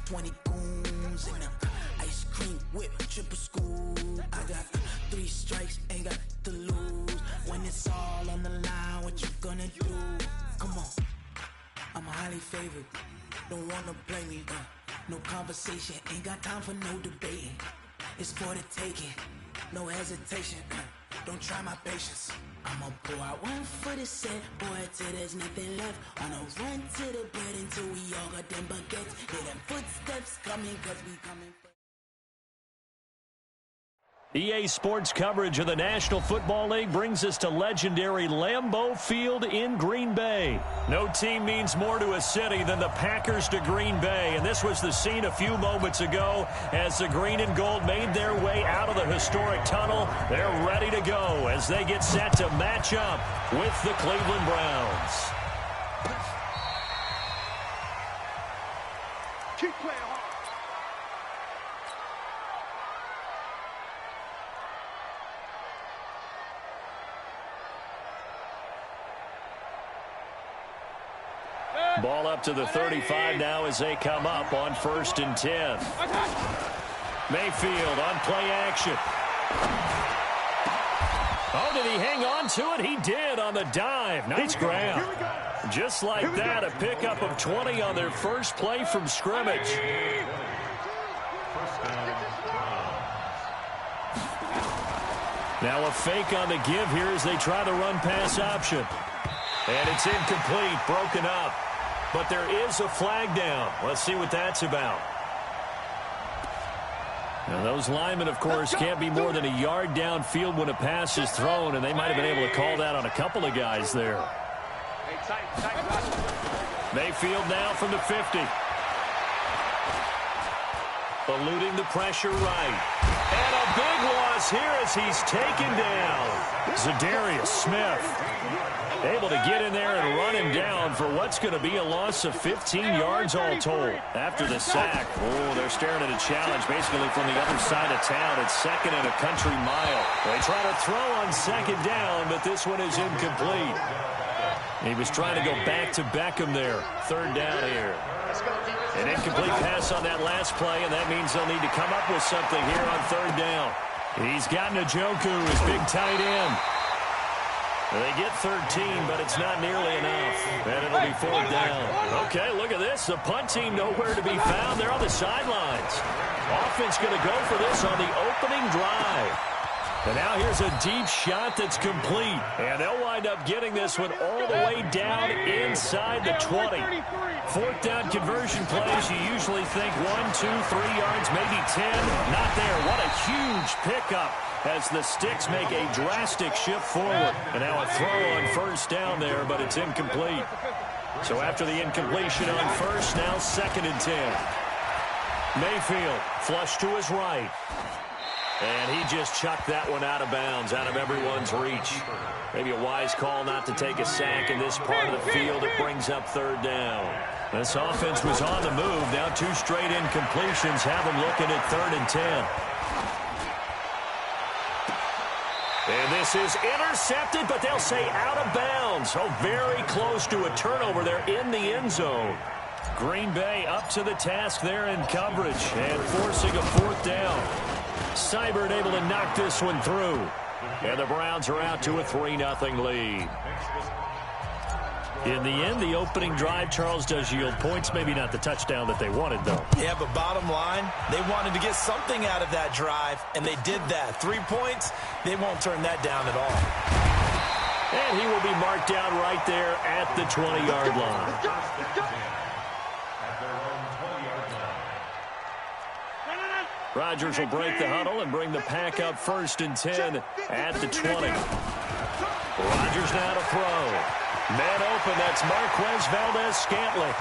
20 goons and ice cream whip, triple scoop. I got 3 strikes, ain't got to lose. When it's all on the line, what you gonna do? Come on, I'm highly favored. Don't wanna blame me, no conversation, ain't got time for no debating. It's for the taking, no hesitation, don't try my patience. I'ma pour out one for the set, boy, till there's nothing left. On a run to the bed until we all got them baguettes. Hear them footsteps coming, cause we coming. EA Sports coverage of the National Football League brings us to legendary Lambeau Field in Green Bay. No team means more to a city than the Packers to Green Bay, and this was the scene a few moments ago as the green and gold made their way out of the historic tunnel. They're ready to go as they get set to match up with the Cleveland Browns. Keep playing hard. Ball up to the 35 now as they come up on 1st and 10. Mayfield on play action. Oh, did he hang on to it? He did on the dive. Nice grab. Just like that, a pickup of 20 on their first play from scrimmage. Now a fake on the give here as they try the run pass option. And it's incomplete, broken up. But there is a flag down. Let's see what that's about. Now those linemen, of course, can't be more than a yard downfield when a pass is thrown, and they might have been able to call that on a couple of guys there. Mayfield now from the 50. Eluding the pressure right. And a big loss here as he's taken down. Zadarius Smith able to get in there and run him down for what's going to be a loss of 15 yards all told. After the sack, they're staring at a challenge basically from the other side of town. It's 2nd and a country mile. They try to throw on 2nd down, but this one is incomplete. He was trying to go back to Beckham there. 3rd down here. An incomplete pass on that last play, and that means they'll need to come up with something here on 3rd down. He's got Njoku, his big tight end. They get 13, but it's not nearly enough. And it'll be 4th down. Okay, look at this. The punt team nowhere to be found. They're on the sidelines. Offense going to go for this on the opening drive. And now here's a deep shot that's complete. And they'll wind up getting this one all the way down inside the 20. 4th down conversion plays, you usually think 1, 2, 3 yards, maybe 10. Not there. What a huge pickup as the Sticks make a drastic shift forward. And now a throw on 1st down there, but it's incomplete. So after the incompletion on 1st, now 2nd and 10. Mayfield flush to his right. And he just chucked that one out of bounds, out of everyone's reach. Maybe a wise call not to take a sack in this part of the field. It brings up 3rd down. This offense was on the move. Now 2 straight incompletions have them looking at 3rd and 10. And this is intercepted, but they'll say out of bounds. Oh, very close to a turnover there in the end zone. Green Bay up to the task there in coverage and forcing a 4th down. Seibert able to knock this one through. And the Browns are out to a 3-0 lead. In the end, the opening drive, Charles, does yield points. Maybe not the touchdown that they wanted, though. Yeah, but bottom line, they wanted to get something out of that drive, and they did that. 3 points, they won't turn that down at all. And he will be marked down right there at the 20-yard line. Rodgers will break the huddle and bring the pack up 1st and 10 at the 20. Rodgers now to throw. Man open, that's Marquez Valdez-Scantling.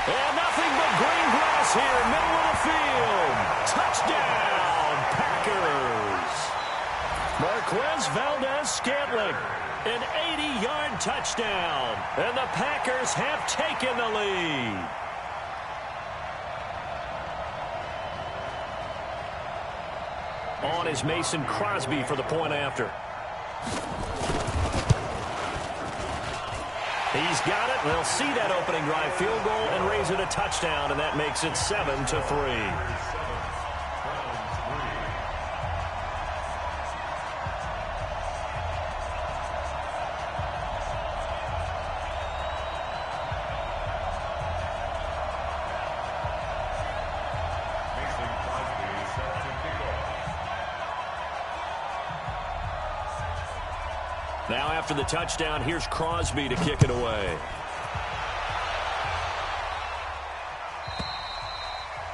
And nothing but green grass here, middle of the field. Touchdown, Packers. Marquez Valdez-Scantling, an 80-yard touchdown. And the Packers have taken the lead. On is Mason Crosby for the point after. He's got it. They'll see that opening drive field goal and raise it a touchdown, and that makes it 7-3. Now after the touchdown, here's Crosby to kick it away.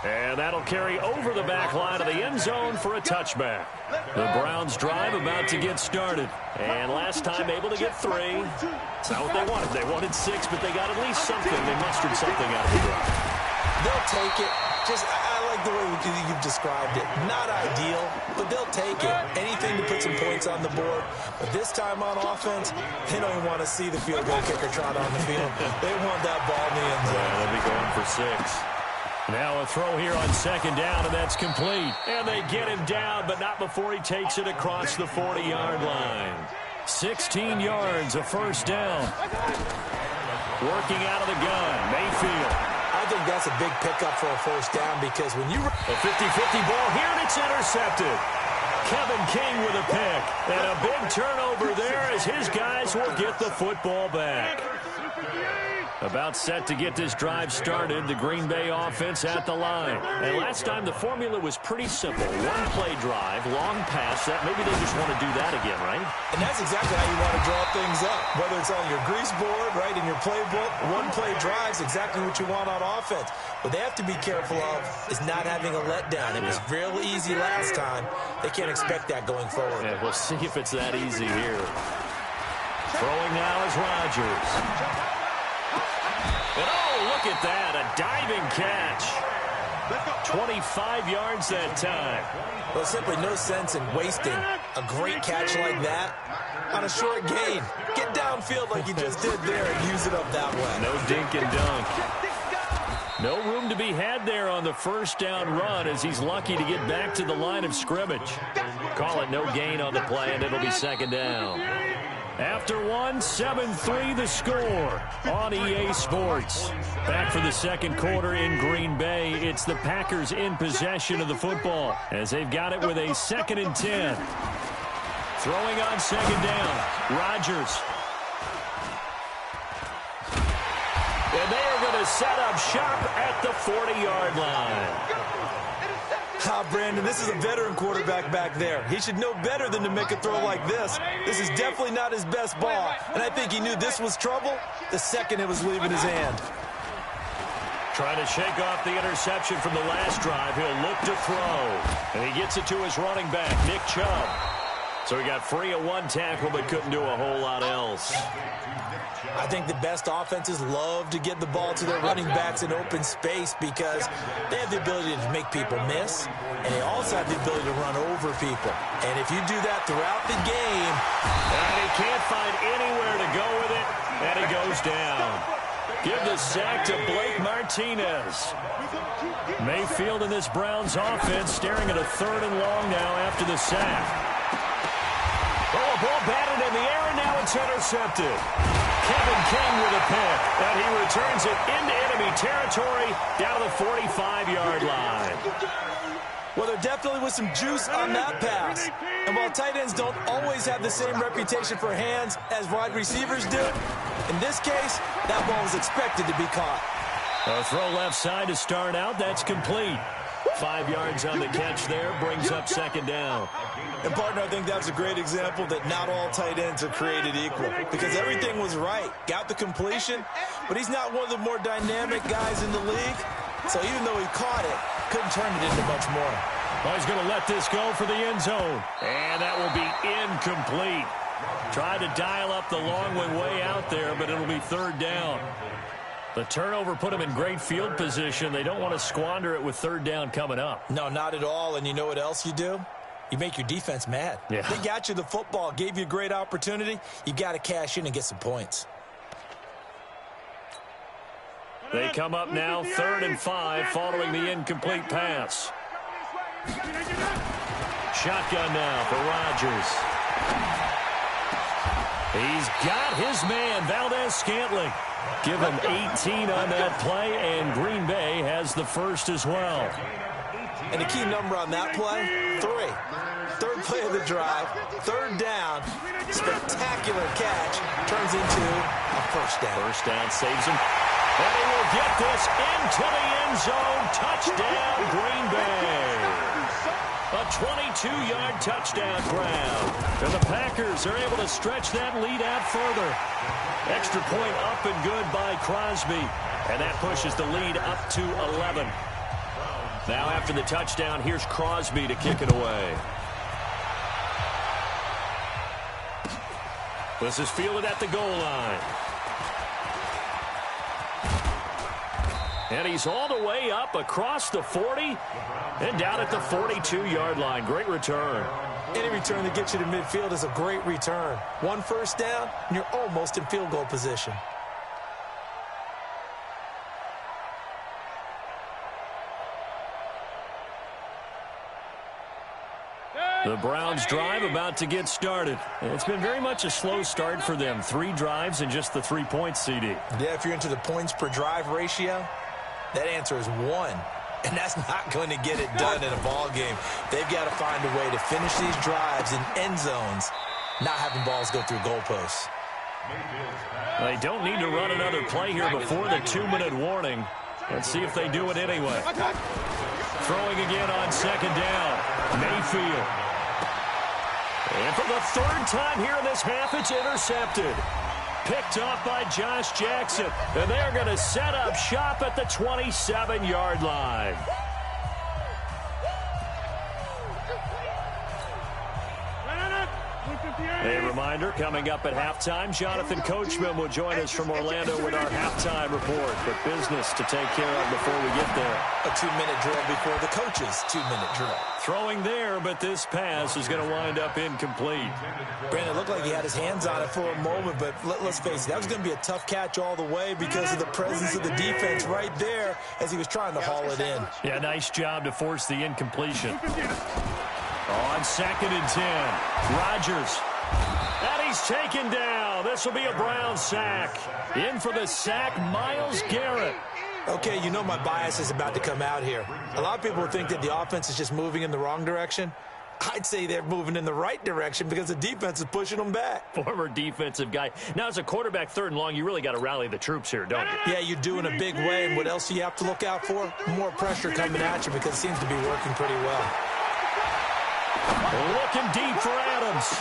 And that'll carry over the back line of the end zone for a touchback. The Browns drive about to get started. And last time able to get 3. It's not what they wanted. They wanted 6, but they got at least something. They mustered something out of the drive. They'll take it. I like the way you've described it. Not ideal, but they'll take it. Anything to put some points on the board. But this time on offense, they don't even want to see the field goal kicker trot on the field. They want that ball in the end zone. Yeah, they'll be going for 6. Now a throw here on second down, and that's complete. And they get him down, but not before he takes it across the 40-yard line. 16 yards, a first down. Working out of the gun, Mayfield. I think that's a big pickup for a first down because when you... A 50-50 ball here, and it's intercepted. Kevin King with a pick. And a big turnover there as his guys will get the football back. About set to get this drive started, the Green Bay offense at the line. And last time the formula was pretty simple. One-play drive, long pass. That maybe they just want to do that again, right? And that's exactly how you want to draw things up. Whether it's on your grease board, right, in your playbook, one-play drive's exactly what you want on offense. What they have to be careful of is not having a letdown. It was real easy last time. They can't expect that going forward. Yeah, we'll see if it's that easy here. Throwing now is Rodgers. And oh, look at that, a diving catch. 25 yards that time. Well, simply no sense in wasting a great catch like that on a short gain. Get downfield like you just did there and use it up that way. No dink and dunk. No room to be had there on the first down run as he's lucky to get back to the line of scrimmage. Call it no gain on the play, and it'll be second down. After 7-3 the score on EA Sports. Back for the second quarter in Green Bay. It's the Packers in possession of the football as they've got it with a 2nd and 10. Throwing on second down, Rodgers. And they are going to set up shop at the 40-yard line. Brandon, this is a veteran quarterback back there. He should know better than to make a throw like this. This is definitely not his best ball, and I think he knew this was trouble the second it was leaving his hand. Trying to shake off the interception from the last drive. He'll look to throw, and he gets it to his running back, Nick Chubb. So he got free of 1 tackle but couldn't do a whole lot else. I think the best offenses love to get the ball to their running backs in open space because they have the ability to make people miss, and they also have the ability to run over people. And if you do that throughout the game... And he can't find anywhere to go with it, and he goes down. Give the sack to Blake Martinez. Mayfield in this Browns offense staring at a 3rd and long now after the sack. Oh, a ball batted in the air, and now it's intercepted. Kevin King with a pick, and he returns it into enemy territory down to the 45-yard line. Well, there definitely was some juice on that pass. And while tight ends don't always have the same reputation for hands as wide receivers do, in this case, that ball was expected to be caught. A throw left side to start out. That's complete. 5 yards on the catch there, brings up second down. And, partner, I think that's a great example that not all tight ends are created equal because everything was right. Got the completion, but he's not one of the more dynamic guys in the league. So even though he caught it, couldn't turn it into much more. Well, he's going to let this go for the end zone. And that will be incomplete. Tried to dial up the long way out there, but it'll be 3rd down. The turnover put him in great field position. They don't want to squander it with 3rd down coming up. No, not at all. And you know what else you do? You make your defense mad. Yeah. They got you the football, gave you a great opportunity. You got to cash in and get some points. They come up now 3rd and 5 following the incomplete pass. Shotgun now for Rodgers. He's got his man, Valdez-Scantling. Give him 18 on that play, and Green Bay has the first as well. And the key number on that play, 3. Third play of the drive, third down, spectacular catch, turns into a first down. First down saves him. And he will get this into the end zone. Touchdown, Green Bay. A 22-yard touchdown grab. And the Packers are able to stretch that lead out further. Extra point up and good by Crosby. And that pushes the lead up to 11. Now after the touchdown, here's Crosby to kick it away. This is fielded at the goal line. And he's all the way up across the 40 and down at the 42-yard line. Great return. Any return that gets you to midfield is a great return. One first down, and you're almost in field goal position. The Browns drive about to get started. It's been very much a slow start for them. 3 drives and just the 3 points, CD. Yeah, if you're into the points per drive ratio, that answer is 1. And that's not going to get it done in a ball game. They've got to find a way to finish these drives in end zones, not having balls go through goalposts. They don't need to run another play here before the 2-minute warning. Let's see if they do it anyway. Throwing again on second down. Mayfield. And for the 3rd time here in this half, it's intercepted. Picked off by Josh Jackson. And they're going to set up shop at the 27-yard line. A reminder, coming up at halftime, Jonathan Coachman will join us from Orlando with our halftime report. But business to take care of before we get there. A 2-minute drill before the coach's 2-minute drill. Throwing there, but this pass is going to wind up incomplete. Brandon, it looked like he had his hands on it for a moment, but let's face it, that was going to be a tough catch all the way because of the presence of the defense right there as he was trying to haul it in. Yeah, nice job to force the incompletion. On 2nd and 10, Rodgers. And he's taken down. This will be a Brown sack. In for the sack, Myles Garrett. Okay, you know my bias is about to come out here. A lot of people think that the offense is just moving in the wrong direction. I'd say they're moving in the right direction because the defense is pushing them back. Former defensive guy. Now, as a quarterback 3rd and long, you really got to rally the troops here, don't you? Yeah, you do in a big way. And what else do you have to look out for? More pressure coming at you because it seems to be working pretty well. Looking deep for Adams.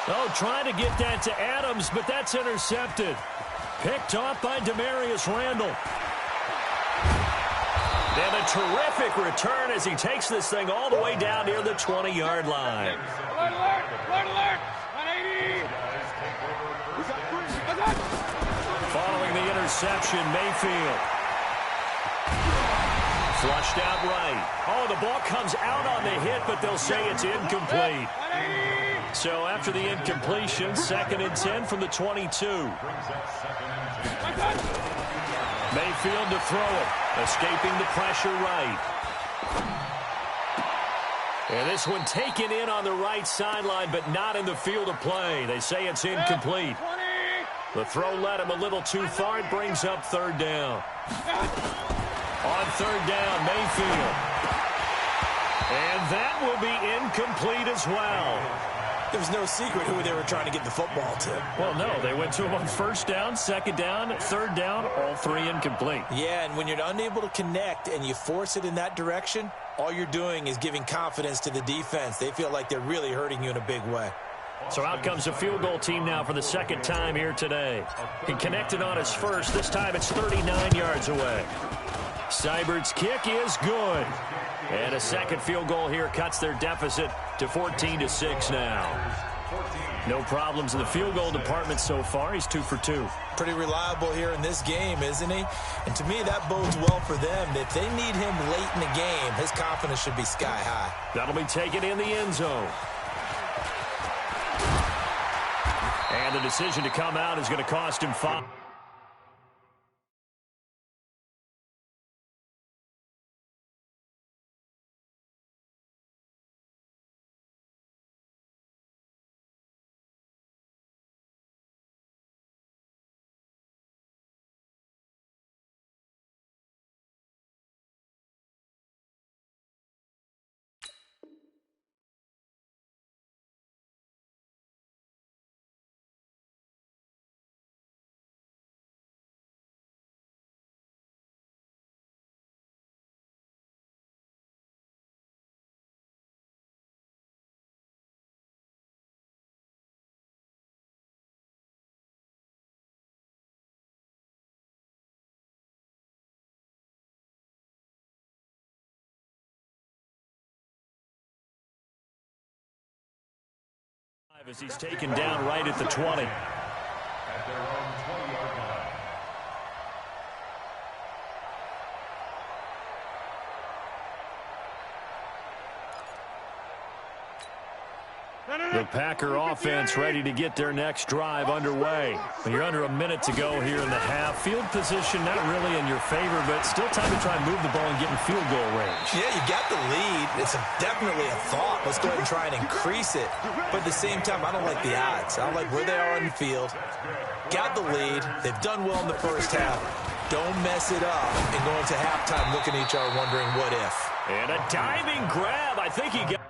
Oh, trying to get that to Adams, but that's intercepted. Picked off by Demarius Randall. And a terrific return as he takes this thing all the way down near the 20-yard line. Alert, alert, alert, 180. Following the interception, Mayfield. Flushed out right. Oh, the ball comes out on the hit, but they'll say it's incomplete. So after the incompletion, 2nd and 10 from the 22. Mayfield to throw it. Escaping the pressure right. And this one taken in on the right sideline, but not in the field of play. They say it's incomplete. The throw led him a little too far. It brings up 3rd down. On 3rd down, Mayfield. And that will be incomplete as well. There was no secret who they were trying to get the football to. Well, no, they went to him on 1st down, 2nd down, 3rd down, all 3 incomplete. Yeah, and when you're unable to connect and you force it in that direction, all you're doing is giving confidence to the defense. They feel like they're really hurting you in a big way. So out comes a field goal team now for the 2nd time here today. He connected on his first. This time it's 39 yards away. Seibert's kick is good. And a 2nd field goal here cuts their deficit to 14-6 now. No problems in the field goal department so far. He's 2 for 2. Pretty reliable here in this game, isn't he? And to me, that bodes well for them. If they need him late in the game, his confidence should be sky high. That'll be taken in the end zone. And the decision to come out is going to cost him 5. As he's taken down right at the 20. At their own 20-yard line. The Packer offense ready to get their next drive underway. You're under a minute to go here in the half. Field position not really in your favor, but still time to try and move the ball and get in field goal range. Yeah, you got the lead. It's definitely a thought. Let's go ahead and try and increase it. But at the same time, I don't like the odds. I don't like where they are on the field. Got the lead. They've done well in the first half. Don't mess it up and go into halftime looking at each other wondering what if. And a diving grab. I think he got...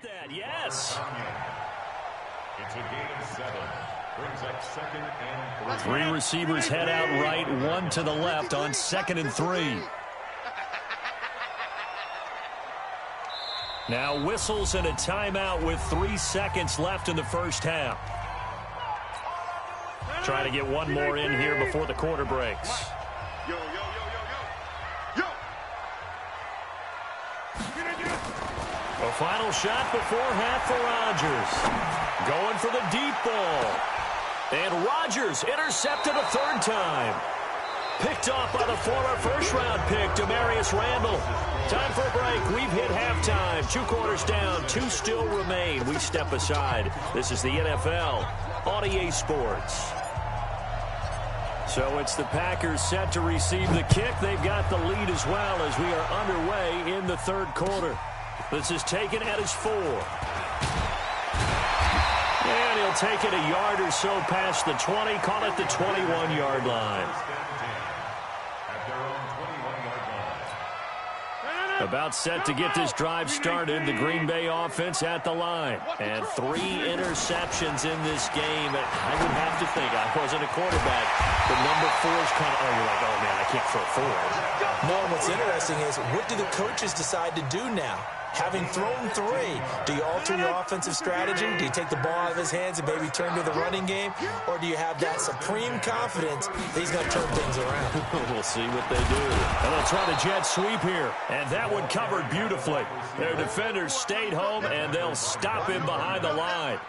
that, yes. It's a gain of 7. Brings up 2nd and 3. 3 receivers head out right, 1 to the left on 2nd and 3. Now whistles and a timeout with 3 seconds left in the first half. Trying to get one more in here before the quarter breaks. Yo, yo, yo, yo, yo. Yo. A final shot before half for Rodgers. Going for the deep ball. And Rodgers intercepted a third time. Picked off by the former first-round pick, Demarius Randall. Time for a break. We've hit halftime. 2 quarters down. 2 still remain. We step aside. This is the NFL on EA Sports. So it's the Packers set to receive the kick. They've got the lead as well as we are underway in the third quarter. This is taken at his 4. And he'll take it a yard or so past the 20. Call it the 21-yard line. At their own 21-yard line. About set to get this drive started. The Green Bay offense at the line. And 3 interceptions in this game. I would have to think, I wasn't a quarterback, the number 4 is kind of, you're like, oh, man, I can't throw 4. No, what's interesting is what do the coaches decide to do now? Having thrown 3, do you alter your offensive strategy? Do you take the ball out of his hands and maybe turn to the running game? Or do you have that supreme confidence that he's going to turn things around? We'll see what they do. And they'll try the jet sweep here. And that one covered beautifully. Their defenders stayed home, and they'll stop him behind the line.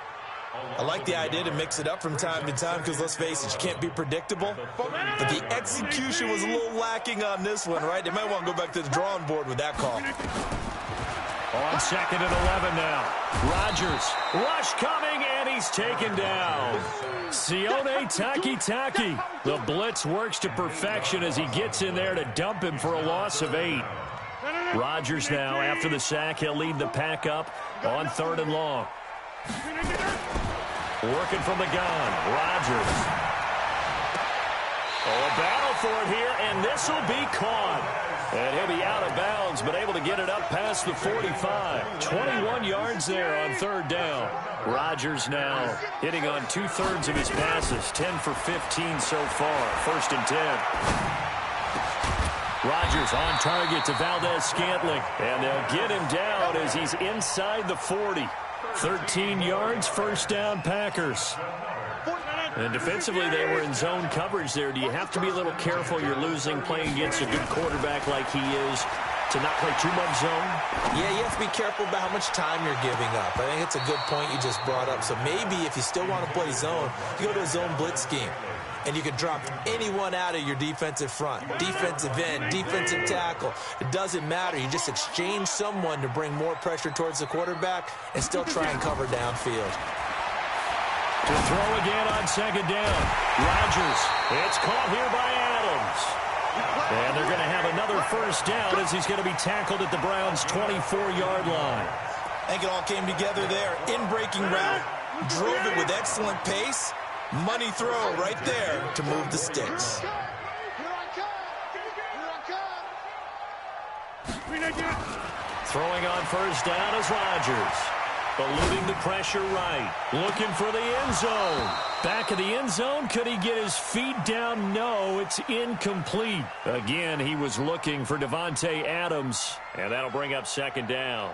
I like the idea to mix it up from time to time because, let's face it, you can't be predictable. But the execution was a little lacking on this one, right? They might want to go back to the drawing board with that call. On 2nd and 11 now. Rodgers. Rush coming, and he's taken down. Sione Takitaki. The blitz works to perfection as he gets in there to dump him for a loss of 8. Rodgers now, after the sack, he'll lead the pack up on 3rd and long. Working from the gun. Rodgers. Oh, a battle for it here, and this will be caught. And he'll be out of bounds, but able to get it up past the 45. 21 yards there on 3rd down. Rodgers now hitting on 2/3 of his passes. 10 for 15 so far. 1st and 10. Rodgers on target to Valdez-Scantling. And they'll get him down as he's inside the 40. 13 yards, 1st down Packers. And defensively, they were in zone coverage there. Do you have to be a little careful? You're losing, playing against a good quarterback like he is, to not play too much zone? Yeah, you have to be careful about how much time you're giving up. I think it's a good point you just brought up. So maybe if you still want to play zone, you go to a zone blitz scheme. And you can drop anyone out of your defensive front. Defensive end, defensive tackle. It doesn't matter. You just exchange someone to bring more pressure towards the quarterback and still try and cover downfield. To throw again on 2nd down. Rodgers. It's caught here by Adams. And they're going to have another 1st down as he's going to be tackled at the Browns' 24-yard line. I think it all came together there. In-breaking route. Drove it with excellent pace. Money throw right there to move the sticks. Throwing on first down is Rodgers. Eluding the pressure right. Looking for the end zone. Back of the end zone. Could he get his feet down? No, it's incomplete. Again, he was looking for Davante Adams. And that'll bring up second down.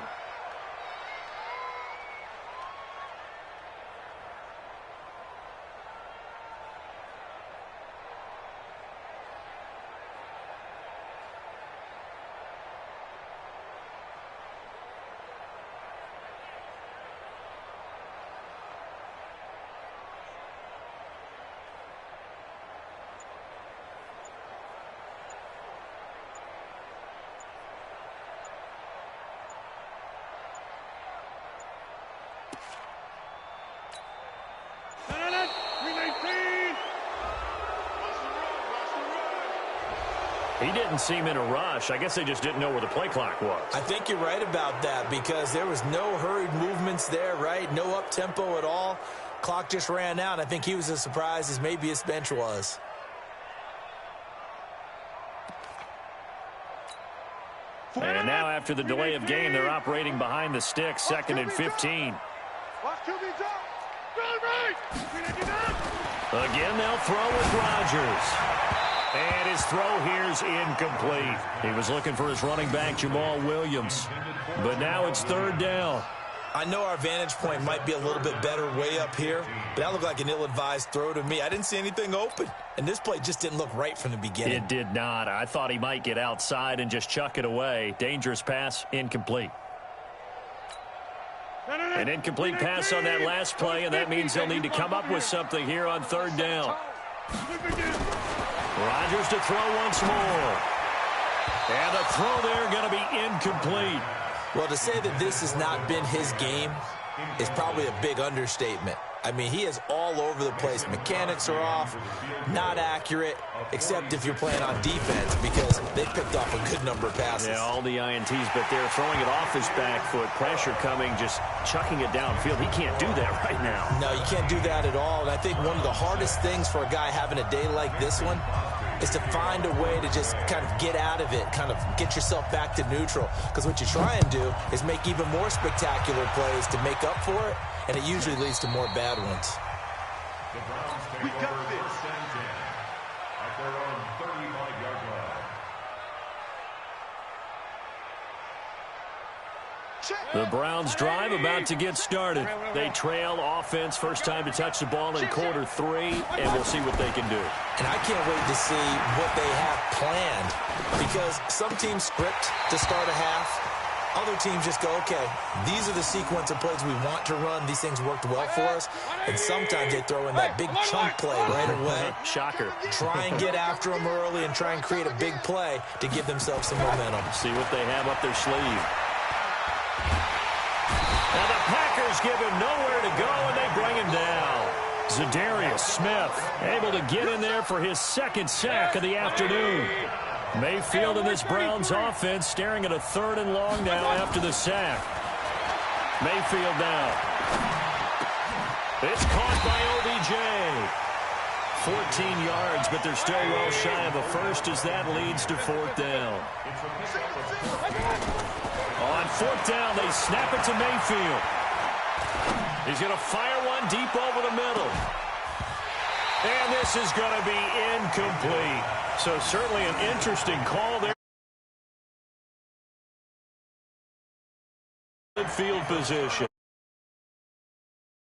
He didn't seem in a rush. I guess they just didn't know where the play clock was. I think you're right about that because there was no hurried movements there, right? No up-tempo at all. Clock just ran out. I think he was as surprised as maybe his bench was. And now after the delay of game, they're operating behind the sticks, 2nd and 15. Again, they'll throw with Rodgers. And his throw here's incomplete. He was looking for his running back, Jamal Williams. But now it's 3rd down. I know our vantage point might be a little bit better way up here, but that looked like an ill-advised throw to me. I didn't see anything open, and this play just didn't look right from the beginning. It did not. I thought he might get outside and just chuck it away. Dangerous pass, incomplete. An incomplete pass on that last play, and that means they'll need to come up with something here on 3rd down. Rodgers to throw once more. And the throw there going to be incomplete. Well, to say that this has not been his game is probably a big understatement. I mean, he is all over the place. Mechanics are off, not accurate, except if you're playing on defense because they picked off a good number of passes. Yeah, all the INTs, but they're throwing it off his back foot. Pressure coming, just chucking it downfield. He can't do that right now. No, you can't do that at all. And I think one of the hardest things for a guy having a day like this one is to find a way to just kind of get out of it, kind of get yourself back to neutral. Because what you try and do is make even more spectacular plays to make up for it, and it usually leads to more bad ones. The Browns take over first and 10 at their own 35-yard line. The Browns drive about to get started. They trail offense, first time to touch the ball in quarter 3, and we'll see what they can do. And I can't wait to see what they have planned because some teams script to start a half. Other teams just go, okay, these are the sequence of plays we want to run. These things worked well for us. And sometimes they throw in that big chunk play right away. Shocker. Try and get after them early and try and create a big play to give themselves some momentum. See what they have up their sleeve. Now the Packers give him nowhere to go, and they bring him down. Zadarius Smith able to get in there for his 2nd sack of the afternoon. Mayfield in this Browns offense staring at a 3rd and long now after the sack. Mayfield now. It's caught by OBJ. 14 yards, but they're still well shy of a first as that leads to 4th down. On 4th down, they snap it to Mayfield. He's going to fire one deep over the middle. And this is going to be incomplete. So certainly an interesting call there. Field position.